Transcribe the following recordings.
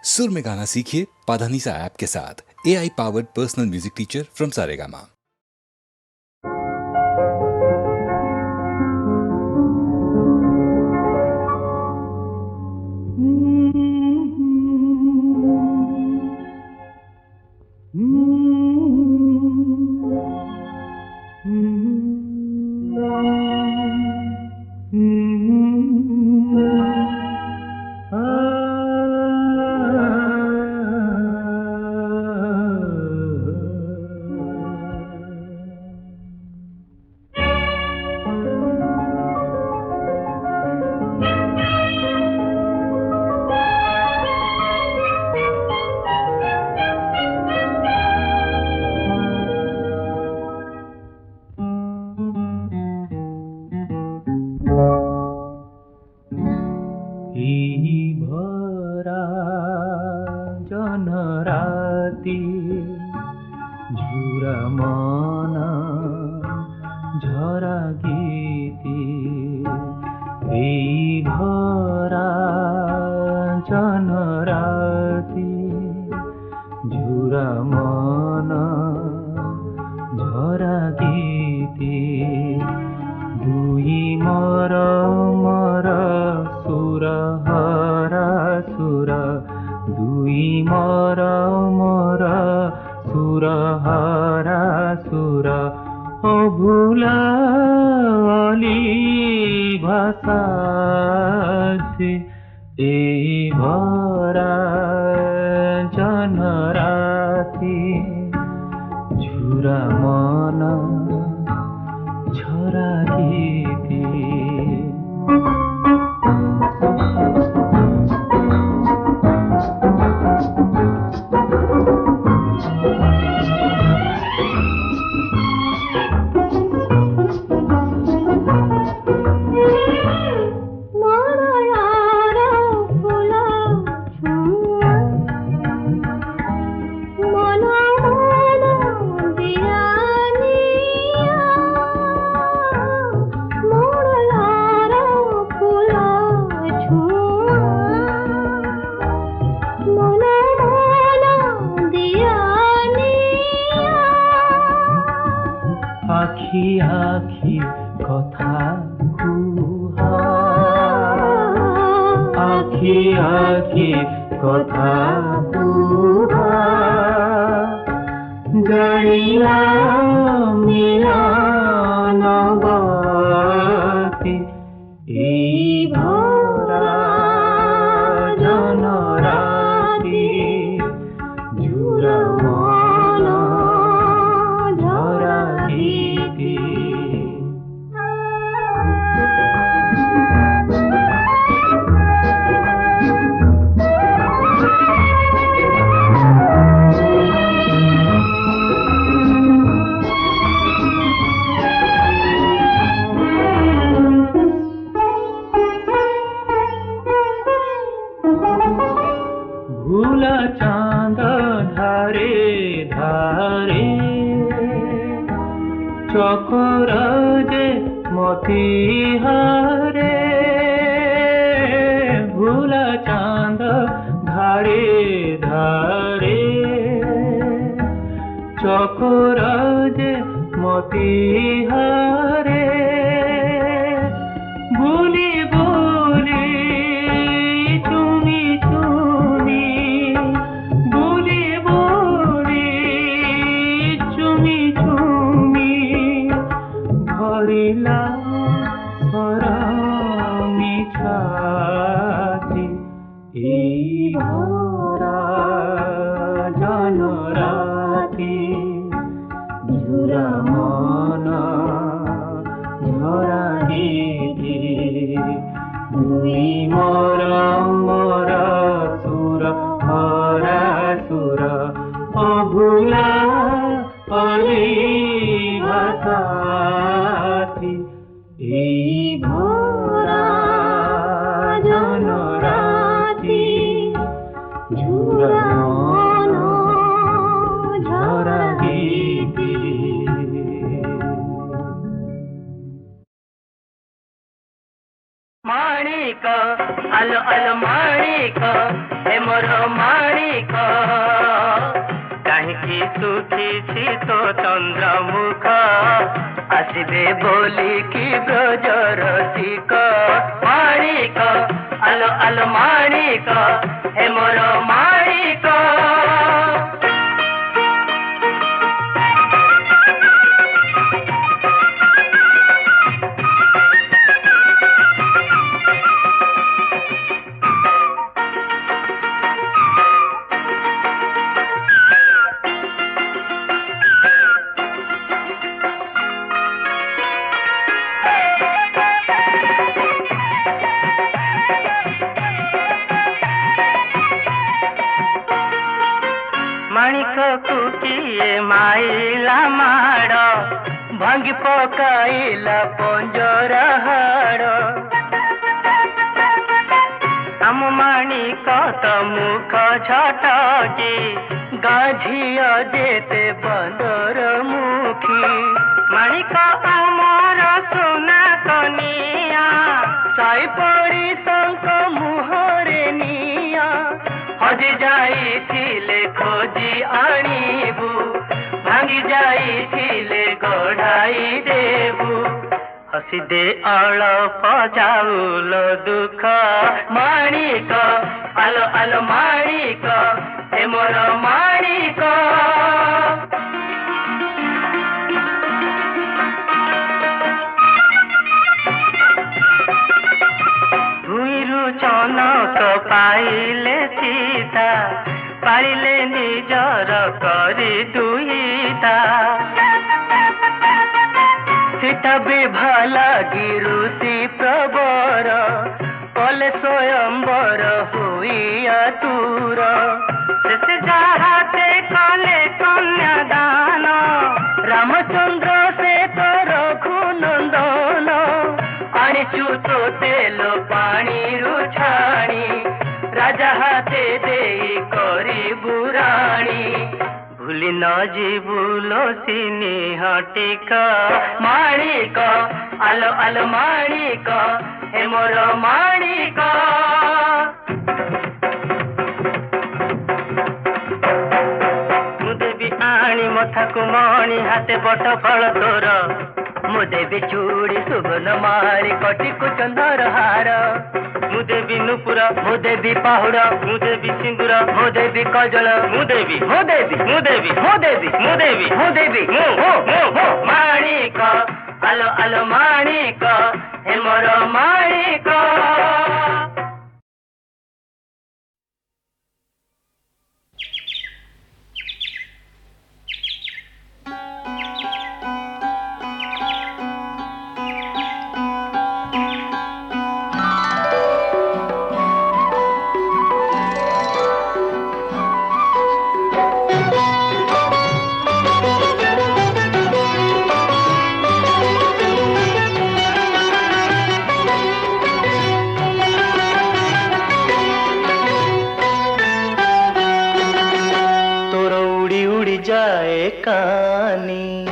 सुर में गाना सीखिए पाधानीसा ऐप के साथ। AI powered personal music teacher from Saregama. माणिक आलो आलो माणिक हे मोर ମାଣିକ କାହିଁକି ଶୁଖିଛି ତୋ ଚନ୍ଦ୍ରମୁଖ ଆସିବେ ବୋଲିକି ବ୍ରଜର ରସିକ ମାଣିକ ଆଲୋ ଆଲୋ ମାଣିକ ହେ ମୋର ମାଣିକ ମାଣିକକୁ କିଏ ମାଇଲା ମାଡ଼ ଭାଙ୍ଗି ପକାଇଲା ପଞ୍ଜରା ହାଡ଼ ଆମ ମାଣିକ ତ ମୁଖ ଛଟକି ଗାଝିଅ ଯେତେ ବନ୍ଦର ମୁଖୀ ମାଣିକ ଆମର ସୁନା କନିଆ ସାଇ ପଡ଼ିଶଙ୍କ ମୁହଁରେ ନିଆ ହଜି ଯାଇଥିଲେ ଖୋଜି ଆଣିବୁ ଭାଙ୍ଗି ଯାଇଥିଲେ ଗଢ଼ାଇ ଦେବୁ ହସି ଦେ ଅଳପ ଚାଉଳ ଦୁଃଖ ମାଣିକ ଆଲୋ ଆଲୋ ମାଣିକ ହେ ମୋର ମାଣିକ ଭୂଇଁରୁ ଚନକ ପାଇଲେ ସୀତା ପାଳିଲେ ନିଜର କରି ଦୁହିତା ସୀତା ବିଭା ଲାଗି ଋଷି ପ୍ରବର କଲେ ସ୍ୱୟଂବର ହୋଇଆ ତୁର ସେ ଯାହା ସେ କଲେ କନ୍ୟାଦାନ ରାମଚନ୍ଦ୍ର ସେ ତ ରଘୁନନ୍ଦନ ଆଣିଛୁ ତ ତେଲ ପାଣିରୁ ଛାଣି ରାଜା ହାତେ ଦେଇ କରିବୁ ରାଣୀ ଭୁଲି ନ ଯିବୁ ଲୋସିନି ହଟିକ ମାଣିକ ଆଲୋ ଆଲୋ ମାଣିକ ହେ ମୋର ମାଣିକ ମୁଁ ଦେବି ଆଣି ମଥାକୁ ମଣି ହାତେ ବଟ ଫଳ ତୋର ମୁଁ ଦେବି ଚୁଡ଼ି ସୁବର୍ଣ୍ଣ ମାଳି କଟିକୁ ଚନ୍ଦର ହାର ମୁଁ ଦେବି ନୂପୁର ମୁଁ ଦେବି ପାହୁଡ ମୁଁ ଦେବି ସିନ୍ଦୁର ମୁଁ ଦେବି କଜଳ ମୁଁ ଦେବି ମୁଁ ଦେବି ମୁଁ ଦେବି ମୁଁ ଦେବି ମୁଁ ଦେବି ମୁଁ ଦେବି ମୁଁ ମାଣିକ ଆଲୋ ଆଲୋ ମାଣିକ ହେ ମୋର ମାଣିକ कानी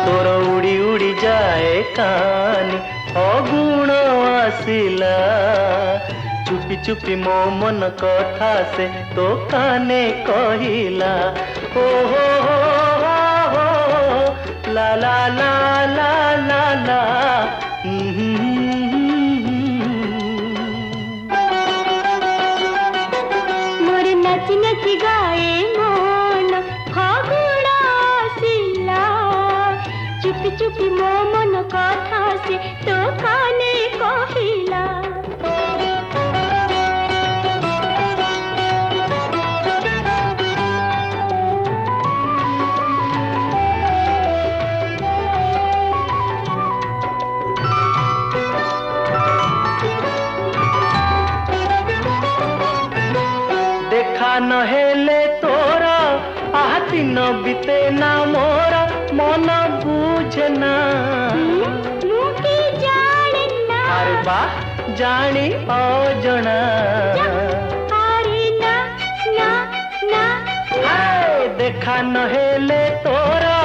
तोर उड़ी उड़ी जाए कानी अगुण आसिला चुपी चुपी मो मन कथा से तो काने कहिला ओ हो ला ला ला ला ला ला नाची नाची गाए मन फागुण आसिला चुपी चुपी मो मन कथा से तो काने कहिला नहेले तोरा आह दिन बीते ना मोरा मन बुझना अरे बा जानी अजना देखा नहेले तोरा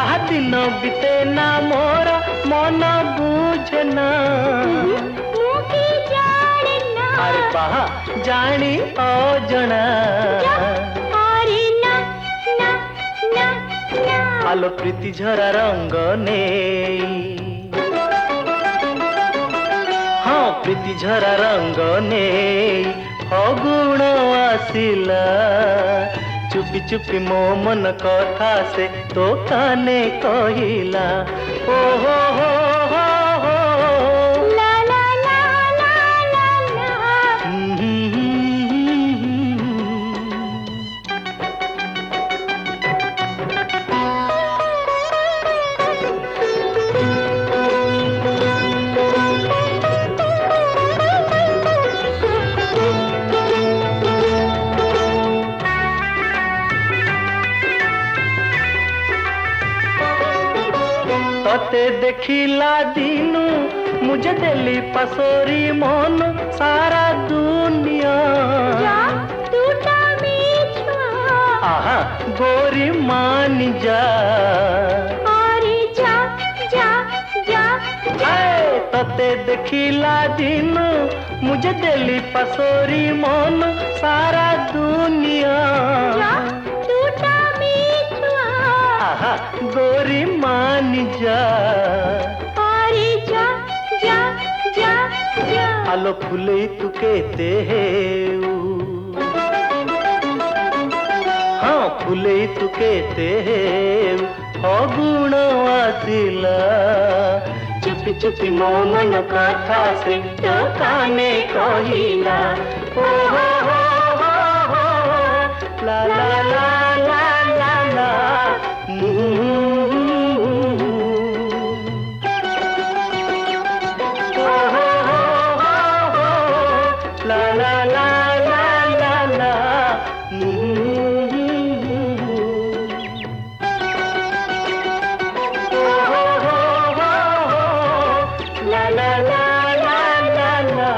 आह दिन बीते ना मोरा मन बुझना अरे ବାହା ଜାଣି ଅଜଣା ଆରେ ନା ନା ନା ନା ଆଲୋ ପ୍ରୀତି ଝରା ରଙ୍ଗ ନେଇ ହଁ ପ୍ରୀତି ଝରା ରଙ୍ଗ ନେଇ ଫଗୁଣ ଆସିଲା ଚୁପି ଚୁପି ମୋ ମନ କଥା ସେ ତୋ କାନେ କହିଲା ଓ ହୋ ହୋ ହୋ ହୋ ଲା ଲା ଲା ଲା ଲା ଲା तते देखिला दिनु मुझे दिली पसोरी मन सारा दुनिया जा टूटा मिछुआ आहा गोरी मान जा अरे जा जा जा जा आए तते देखिला दिनु मुझे दिली पसोरी मन सारा दुनिया जा टूटा मिछुआ आहा गोरी मान जा अरे जा जा जा जा आलो फुले तू केते हेऊ हाँ फुले तू केते हेऊ फगुण आसिला चुपी चुपी मो मन कथा से तो काने कहिला ओ हो हो हो हो ला ला ला ला ला ला La la la la la la La la la la la la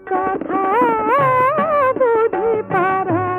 কথা বুঝি পারা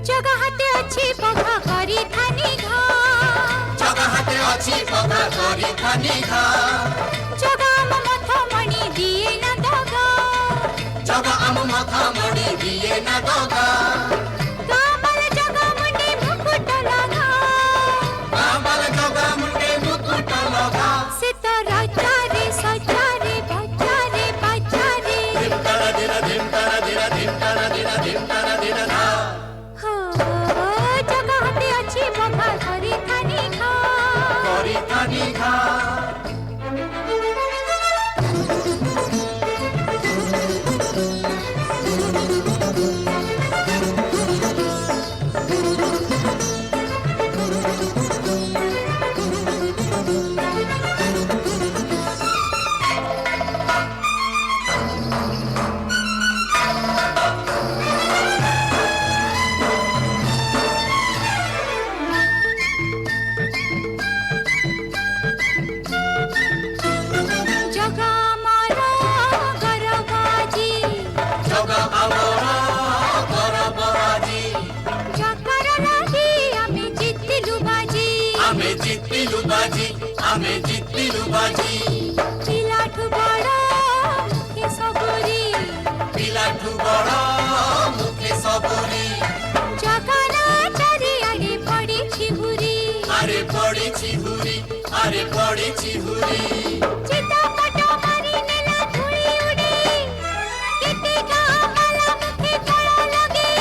जगहते अच्छी पघा करी थानी घा जगहते अच्छी पघा करी थानी घा जगा मथ मणि दिए न दगा जगा आम माथा मणि दिए न दगा कामल जगा मुंडे मुकुट लगा कामल जगा मुंडे मुकुट लगा से तो राजा रे सजा रे बजा रे धिम तारा दिरा धिम तारा दिरा धिम तारा दिरा धिम तारा दिरा धा हो जगहते अच्छी पघा करी थानी घा करी थानी घा जगा मारा गरबाजी जगा आमरा गरबाजी जकर लागी आमे जितलु बाजी आमे जितलु बाजी आमे जितलु बाजी पिलाठु बड़ा मुखे सबुरी पिलाठु बड़ मुखे सबुरी जगना चारिआडे पडिछि हुरी आरे पड़िछि हुरी आरे पड़िछि हुरी चितापट मारी नेला धूଳି उडी केते कामला मुखे कळा लगे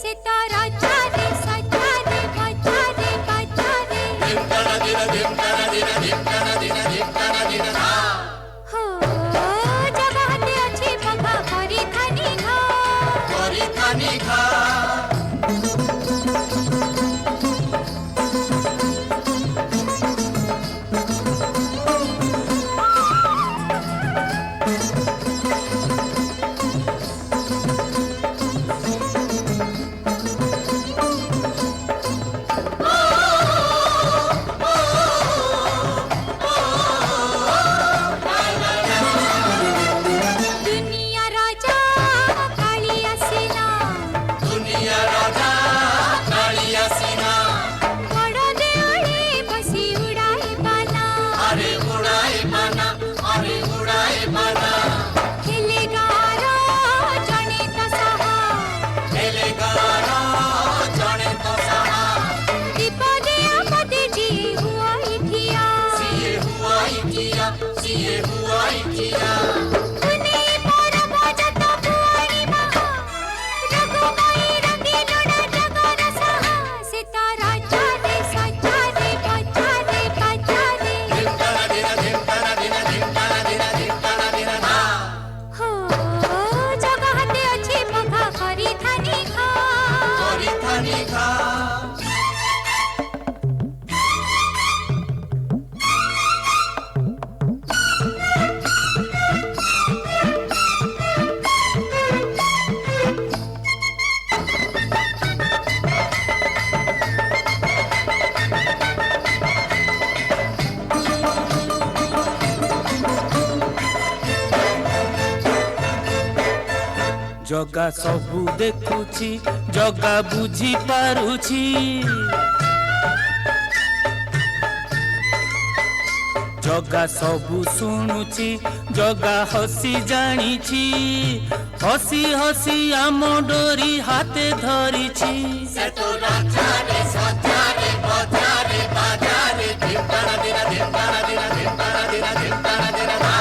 से तो राजा रे सजा रे बजा रे बजा रे धिम तारा दिरा धिम तारा दिरा धिम तारा दिरा धिम तारा दिरा धा हो जगहते अच्छी पघा करी थानी घा करी थानी घा दुनिया राजा कालिया सेना जगा सबू देखुची जगा बुझी पारुची जगा सबू शुणुची जगा हसी जानिची हसी हसी आम डोरी हाथे धरिची से तो राजारे सजारे बजारे बाजारे धिमतारा दिना धिमतारा दिना धिमतारा दिना धिमतारा दिना धा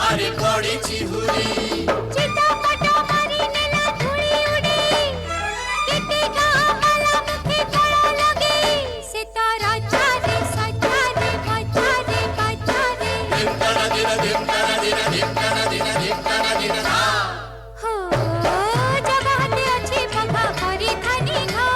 अरे पड़ी चिहुरी चितापट मारी नेला धूली उड़ी किती का मला मुखे कळा लगे से तारा चारे सचारे बचारे बचारे धिमतारा दिना धिमतारा दिना धिमतारा दिना धिमतारा दिना धा हो जगाते अच्छी बगा करी थानी घा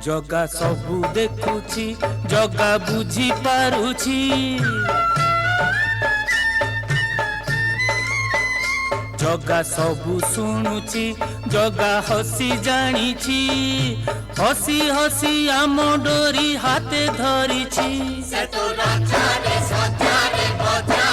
जगा सबू देखुची जगा बुझी पारुची जगा सबू शुणुची जगा हसी जानिची हसी हसी आम डोरी हाथे धरिची से तो राजा रे सजा रे बजा